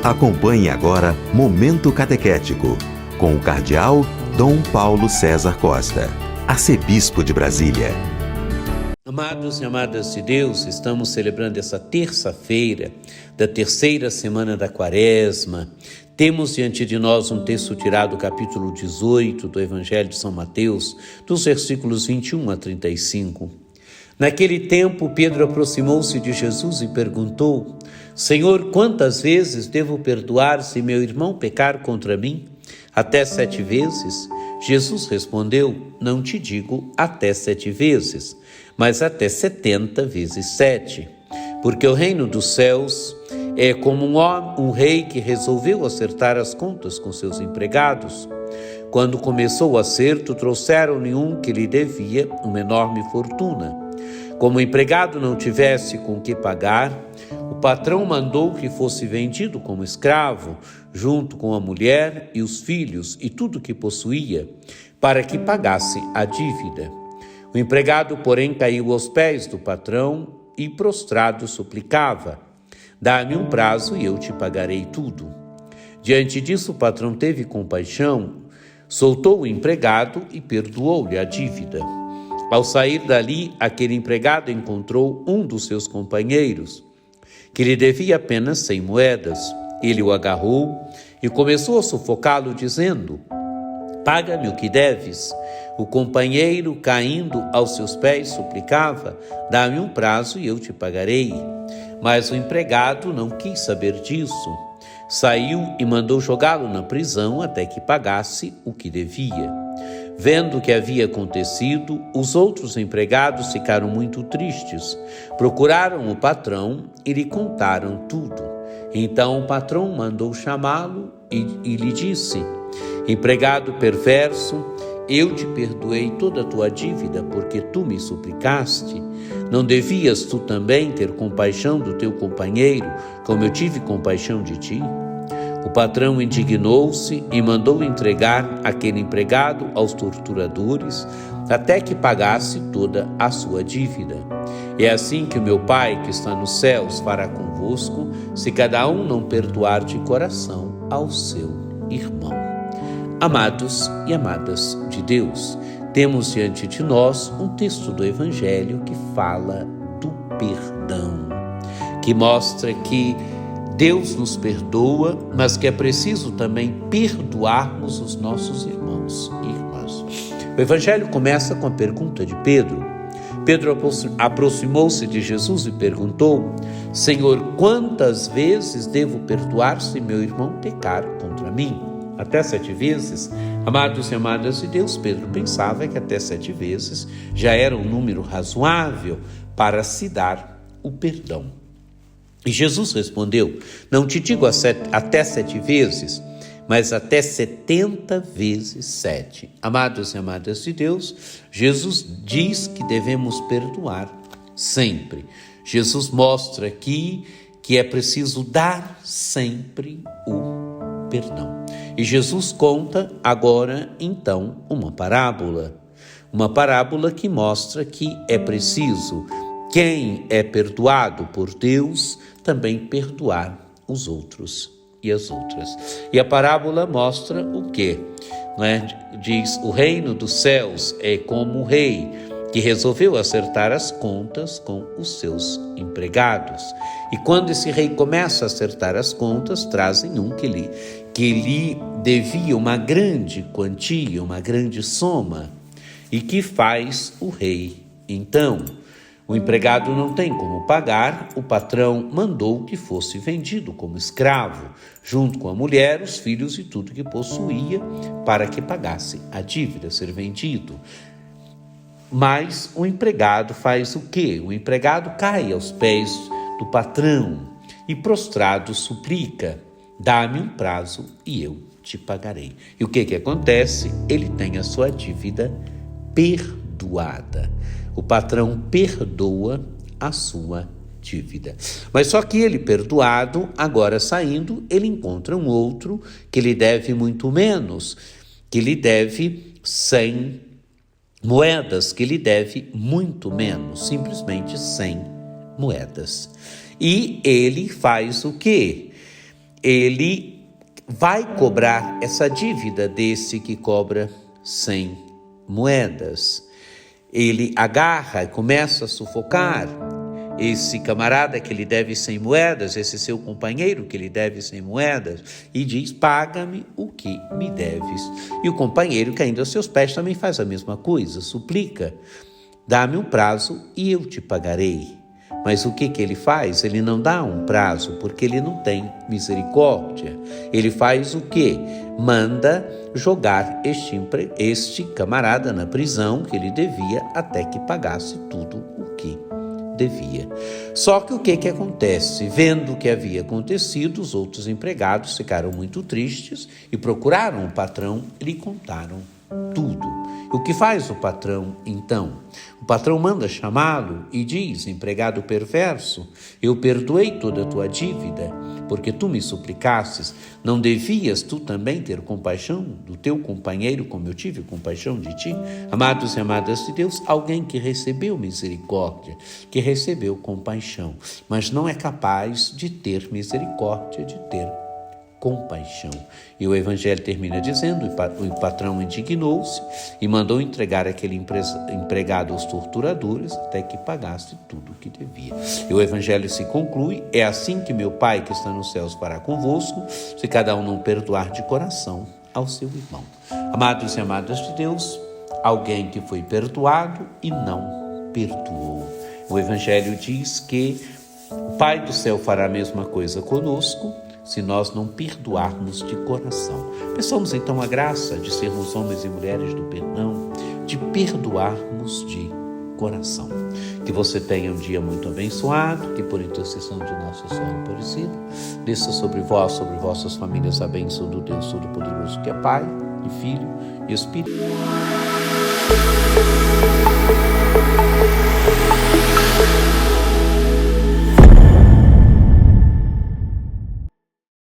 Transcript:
Acompanhe agora Momento Catequético, com o Cardeal Dom Paulo César Costa, arcebispo de Brasília. Amados e amadas de Deus, estamos celebrando essa terça-feira da terceira semana da Quaresma. Temos diante de nós um texto tirado do capítulo 18 do Evangelho de São Mateus, dos versículos 21 a 35. Naquele tempo, Pedro aproximou-se de Jesus e perguntou: Senhor, quantas vezes devo perdoar se meu irmão pecar contra mim? Até 7 vezes? Jesus respondeu: Não te digo até 7 vezes, mas até 70 vezes 7. Porque o reino dos céus é como um rei que resolveu acertar as contas com seus empregados. Quando começou o acerto, trouxeram-lhe um que lhe devia uma enorme fortuna. Como o empregado não tivesse com que pagar, o patrão mandou que fosse vendido como escravo, junto com a mulher e os filhos e tudo que possuía, para que pagasse a dívida. O empregado, porém, caiu aos pés do patrão e, prostrado, suplicava: Dá-me um prazo e eu te pagarei tudo. Diante disso, o patrão teve compaixão, soltou o empregado e perdoou-lhe a dívida. Ao sair dali, aquele empregado encontrou um dos seus companheiros, que lhe devia apenas 100 moedas. Ele o agarrou e começou a sufocá-lo, dizendo: Paga-me o que deves. O companheiro, caindo aos seus pés, suplicava: Dá-me um prazo e eu te pagarei. Mas o empregado não quis saber disso. Saiu e mandou jogá-lo na prisão até que pagasse o que devia. Vendo o que havia acontecido, os outros empregados ficaram muito tristes. Procuraram o patrão e lhe contaram tudo. Então o patrão mandou chamá-lo e lhe disse: Empregado perverso, eu te perdoei toda a tua dívida porque tu me suplicaste. Não devias tu também ter compaixão do teu companheiro, como eu tive compaixão de ti? O patrão indignou-se e mandou entregar aquele empregado aos torturadores até que pagasse toda a sua dívida. É assim que o meu Pai, que está nos céus, fará convosco, se cada um não perdoar de coração ao seu irmão. Amados e amadas de Deus, temos diante de nós um texto do Evangelho que fala do perdão, que mostra que Deus nos perdoa, mas que é preciso também perdoarmos os nossos irmãos e irmãs. O Evangelho começa com a pergunta de Pedro. Pedro aproximou-se de Jesus e perguntou: Senhor, quantas vezes devo perdoar se meu irmão pecar contra mim? Até 7 vezes? Amados e amadas de Deus, Pedro pensava que até 7 vezes já era um número razoável para se dar o perdão. E Jesus respondeu: Não te digo até 7 vezes, mas até 70 vezes 7. Amados e amadas de Deus, Jesus diz que devemos perdoar sempre. Jesus mostra aqui que é preciso dar sempre o perdão. E Jesus conta agora, então, uma parábola que mostra que é preciso, quem é perdoado por Deus, também perdoar os outros e as outras. E a parábola mostra o quê? Diz: o reino dos céus é como um rei que resolveu acertar as contas com os seus empregados. E quando esse rei começa a acertar as contas, trazem um que lhe devia uma grande quantia, uma grande soma. E que faz o rei? Então, o empregado não tem como pagar, o patrão mandou que fosse vendido como escravo, junto com a mulher, os filhos e tudo que possuía, para que pagasse a dívida, ser vendido. Mas o empregado faz o quê? O empregado cai aos pés do patrão e, prostrado, suplica: Dá-me um prazo e eu te pagarei. E o que acontece? Ele tem a sua dívida perdoada. O patrão perdoa a sua dívida. Mas só que ele, perdoado, agora saindo, ele encontra um outro que lhe deve muito menos, que lhe deve 100 moedas, que lhe deve muito menos, simplesmente 100 moedas. E ele faz o quê? ele vai cobrar essa dívida desse que cobra 100 moedas. Ele agarra e começa a sufocar esse camarada que lhe deve 100 moedas, esse seu companheiro que lhe deve 100 moedas, e diz: paga-me o que me deves. E o companheiro, caindo aos seus pés, também faz a mesma coisa, suplica: dá-me um prazo e eu te pagarei. Mas o que ele faz? Ele não dá um prazo, porque ele não tem misericórdia. Ele faz o quê? Manda jogar este camarada na prisão que ele devia até que pagasse tudo o que devia. Só que o que acontece? Vendo o que havia acontecido, os outros empregados ficaram muito tristes e procuraram o patrão e lhe contaram tudo. O que faz o patrão, então? O patrão manda chamá-lo e diz: empregado perverso, eu perdoei toda a tua dívida, porque tu me suplicastes. Não devias tu também ter compaixão do teu companheiro, como eu tive compaixão de ti? Amados e amadas de Deus, alguém que recebeu misericórdia, que recebeu compaixão, mas não é capaz de ter misericórdia, de ter compaixão. E o evangelho termina dizendo: o patrão indignou-se e mandou entregar aquele empregado aos torturadores até que pagasse tudo o que devia. E o evangelho se conclui: é assim que meu Pai que está nos céus fará convosco, se cada um não perdoar de coração ao seu irmão. Amados e amadas de Deus, alguém que foi perdoado e não perdoou. O evangelho diz que o Pai do céu fará a mesma coisa conosco, se nós não perdoarmos de coração. Peçamos então a graça de sermos homens e mulheres do perdão, de perdoarmos de coração. Que você tenha um dia muito abençoado, que por intercessão de Nossa Senhora Aparecida, desça sobre vós, sobre vossas famílias, a bênção do Deus Todo-Poderoso, que é Pai, e Filho e Espírito.